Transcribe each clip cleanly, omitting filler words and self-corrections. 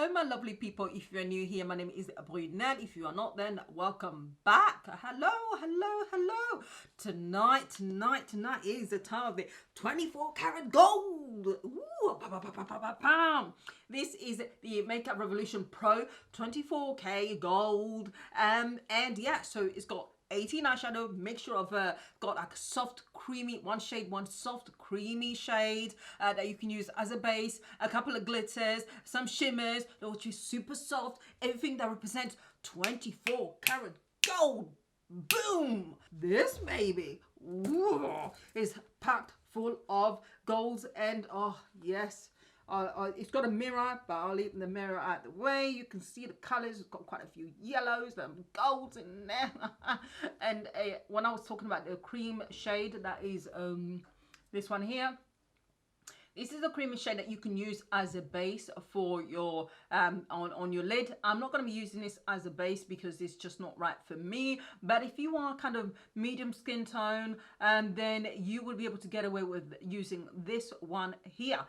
Hello my lovely people. If you're new here, my name is Brunel. If you are not, then welcome back. Hello. Tonight is the time of the 24 karat gold. Ooh, this is the Makeup Revolution Pro 24K gold. And yeah, so it's got 18 eyeshadow, mixture of got like a soft creamy one soft creamy shade that you can use as a base, a couple of glitters, some shimmers, which is super soft, everything that represents 24 karat gold. Boom! This baby, ooh, is packed full of golds, and oh yes, it's got a mirror, but I'll leave the mirror out the way. You can see the colors. It's got quite a few yellows and golds in there. And when I was talking about the cream shade, that is this one here. This is a creamy shade that you can use as a base for your on your lid. I'm not going to be using this as a base because it's just not right for me. But if you are kind of medium skin tone, then you will be able to get away with using this one here.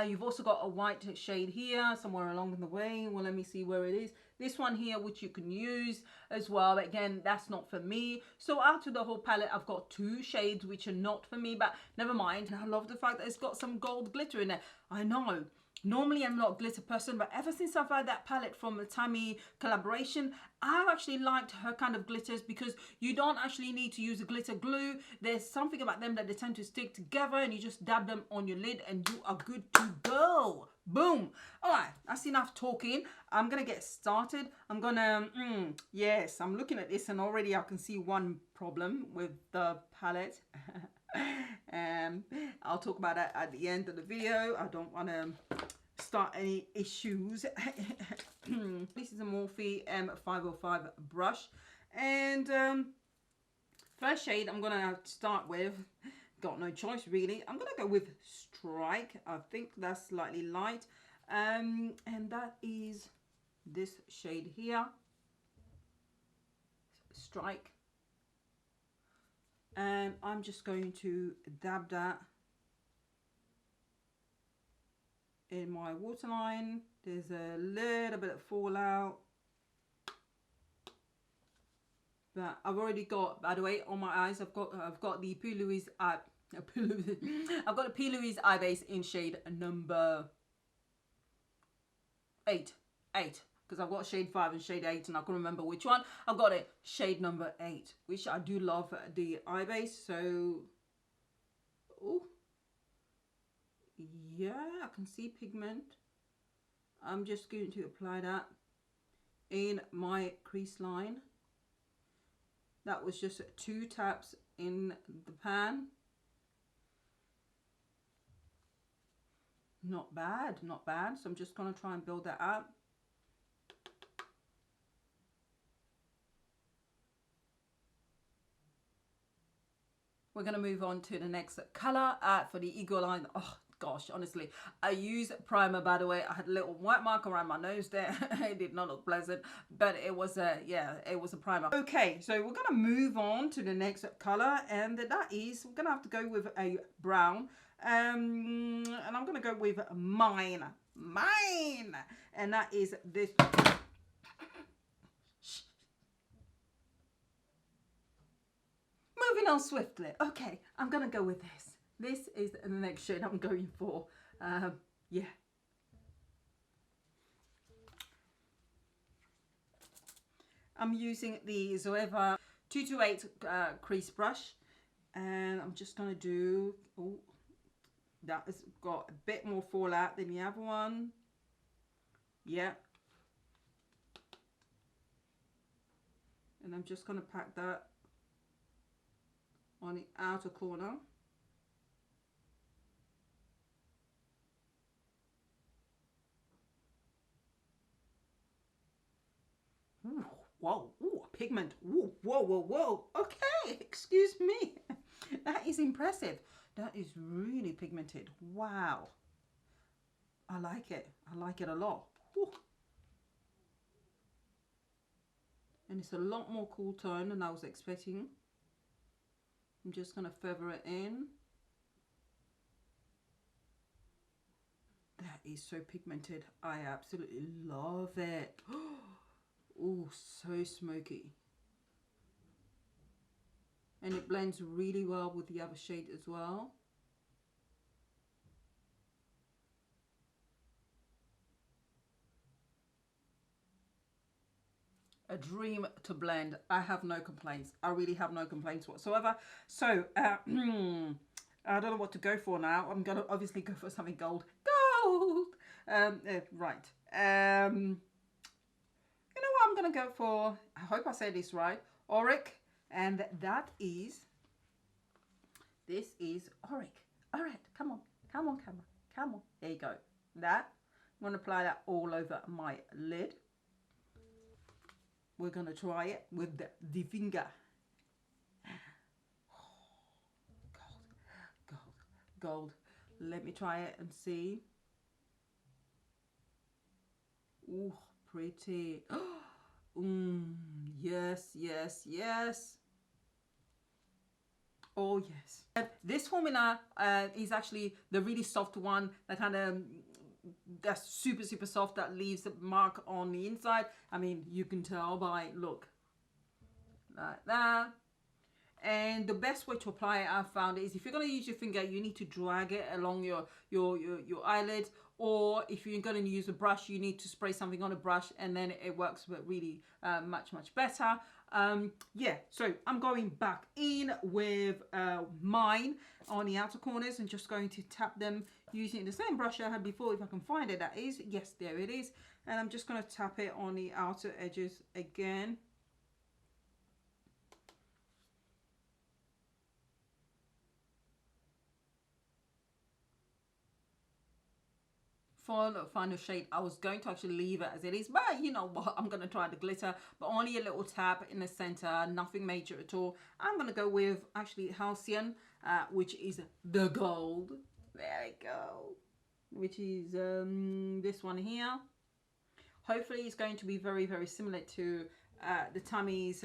You've also got a white shade here somewhere along the way. Well, let me see where it is. This one here, which you can use as well. But again, that's not for me. So out of the whole palette, I've got two shades which are not for me, but never mind. I love the fact that it's got some gold glitter in there. I know. Normally, I'm not a glitter person, but ever since I've had that palette from the Tammy collaboration, I've actually liked her kind of glitters because you don't actually need to use a glitter glue. There's something about them that they tend to stick together, and you just dab them on your lid and you are good to go. Boom. All right, that's enough talking. I'm going to get started. I'm going to, yes, I'm looking at this and already I can see one problem with the palette. I'll talk about that at the end of the video. I don't want to start any issues. This is a Morphe M505 brush, and first shade I'm gonna start with, got no choice really, I'm gonna go with Strike. I think that's slightly light, and that is this shade here, Strike. And I'm just going to dab that in my waterline. There's a little bit of fallout, but I've already got, by the way, on my eyes, I've got the P. Louise eye, I've got a P. Louise eye base in shade number 8. Because I've got shade 5 and shade 8, and I can't remember which one. I've got it shade number 8, which I do love the eye base. So, oh, yeah, I can see pigment. I'm just going to apply that in my crease line. That was just 2 taps in the pan. Not bad, not bad. So I'm just going to try and build that up. We're going to move on to the next color for the Eagle Line. Oh gosh, honestly, I use primer, by the way. I had a little white mark around my nose there. It did not look pleasant, but it was a, yeah, it was a primer. Okay, so we're going to move on to the next color, and that is, we're going to have to go with a brown, and I'm going to go with mine, and that is this. Moving on swiftly. Okay, I'm gonna go with this. This is the next shade I'm going for. Yeah. I'm using the Zoeva 228 crease brush, and I'm just gonna do, oh, that has got a bit more fallout than the other one. Yeah. And I'm just gonna pack that on the outer corner. Ooh, whoa, ooh, pigment. Ooh, whoa. Okay, excuse me. That is impressive. That is really pigmented. Wow. I like it. I like it a lot. Ooh. And it's a lot more cool tone than I was expecting. I'm just going to feather it in. That is so pigmented. I absolutely love it. Oh, so smoky. And it blends really well with the other shade as well. A dream to blend. I have no complaints. I really have no complaints whatsoever. So, I don't know what to go for now. I'm going to obviously go for something gold. Gold! Right. You know what I'm going to go for? I hope I said this right. Auric. And that is... This is Auric. All right. Come on. Come on, camera. Come on. There you go. That. I'm going to apply that all over my lid. We're going to try it with the finger. Gold, gold, gold. Let me try it and see. Ooh, pretty. Yes, yes, yes. Oh, yes. This formula is actually the really soft one, that kind of... that's super soft, that leaves a mark on the inside. I mean, you can tell by, look, like that. And the best way to apply it, I've found, is if you're going to use your finger, you need to drag it along your eyelid, or if you're going to use a brush, you need to spray something on a brush, and then it works really much better. Yeah, so I'm going back in with mine on the outer corners and just going to tap them using the same brush I had before, if I can find it, that is. Yes, there it is. And I'm just going to tap it on the outer edges again. For the final shade, I was going to actually leave it as it is, but you know what, I'm going to try the glitter, but only a little tap in the center, nothing major at all. I'm going to go with actually Halcyon, which is the gold. There we go. Which is this one here. Hopefully it's going to be very similar to the Tammy's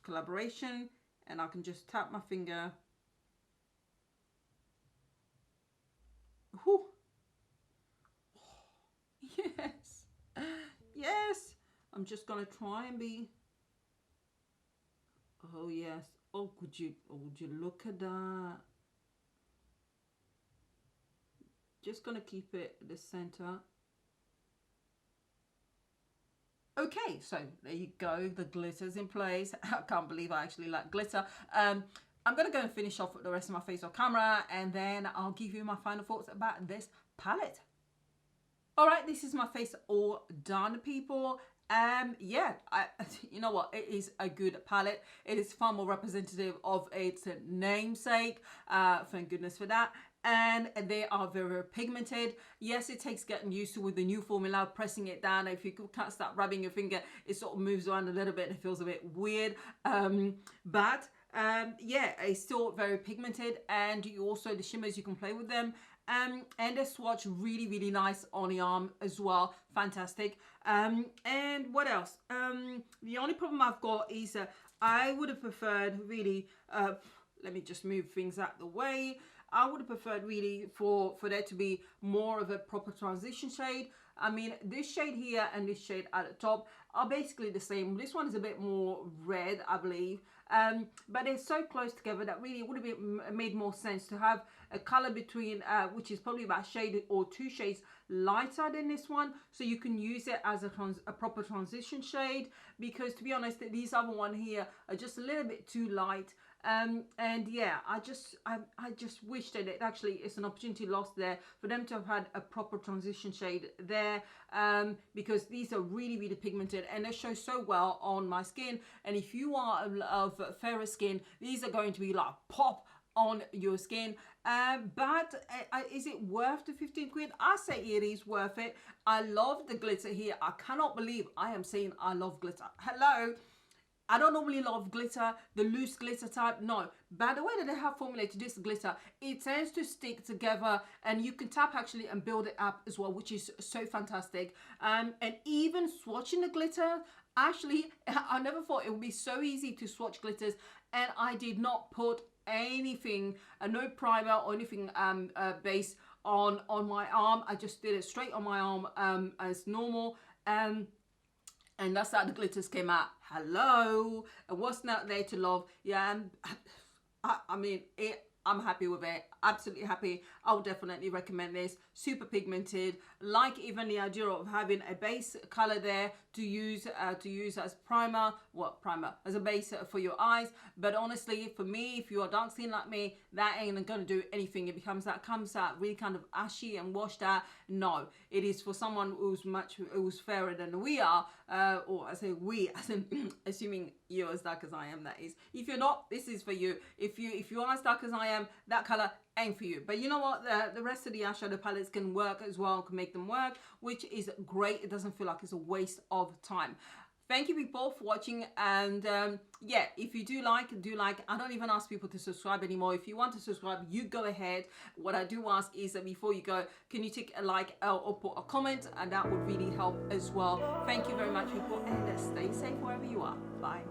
collaboration, and I can just tap my finger. Whew. Yes, yes. I'm just gonna try and be... Oh yes. Oh, would you look at that? Just gonna keep it at the center. Okay, so there you go. The glitter's in place. I can't believe I actually like glitter. I'm gonna go and finish off the rest of my face off camera, and then I'll give you my final thoughts about this palette. All right, this is my face all done, people. Yeah, you know what, it is a good palette. It is far more representative of its namesake. Thank goodness for that. And they are very pigmented. Yes, it takes getting used to with the new formula, pressing it down. If you can't start rubbing your finger, it sort of moves around a little bit. It feels a bit weird. Yeah, it's still very pigmented, and you also, the shimmers, you can play with them. And the swatch, really nice on the arm as well. Fantastic. And what else? The only problem I've got is I would have preferred really, let me just move things out the way. I would have preferred really for there to be more of a proper transition shade. I mean, this shade here and this shade at the top are basically the same. This one is a bit more red, I believe. But they're so close together that really it would have made more sense to have a color between, which is probably about a shade or two shades lighter than this one, so you can use it as a proper transition shade, because to be honest, these other one here are just a little bit too light. And yeah, I just wish that it actually is an opportunity lost there for them to have had a proper transition shade there, because these are really pigmented and they show so well on my skin. And if you are of fairer skin, these are going to be like pop on your skin. But is it worth the 15 quid? I say it is worth it. I love the glitter here. I cannot believe I am saying I love glitter. Hello. I don't normally love glitter, the loose glitter type, no. But the way that they have formulated this glitter, it tends to stick together, and you can tap actually and build it up as well, which is so fantastic. And even swatching the glitter, actually, I never thought it would be so easy to swatch glitters, and I did not put anything, no primer or anything base on my arm. I just did it straight on my arm as normal. And that's how the glitters came out. Hello, and what's not there to love? Yeah, I mean, I'm happy with it. Absolutely happy. I would definitely recommend this. Super pigmented. Like even the idea of having a base color there to use as primer. What primer? As a base for your eyes. But honestly, for me, if you are dark skin like me, that ain't gonna do anything. It comes out really kind of ashy and washed out. No, it is for someone who's fairer than we are. Or I say we, as in assuming you're as dark as I am. That is. If you're not, this is for you. If you are as dark as I am, that color ain't for you. But you know what, the rest of the eyeshadow palettes can work as well, can make them work, which is great. It doesn't feel like it's a waste of time. Thank you people for watching, and yeah, if you do like, I don't even ask people to subscribe anymore. If you want to subscribe, you go ahead. What I do ask is that before you go, can you take a like or put a comment, and that would really help as well. Thank you very much people, and stay safe wherever you are. Bye.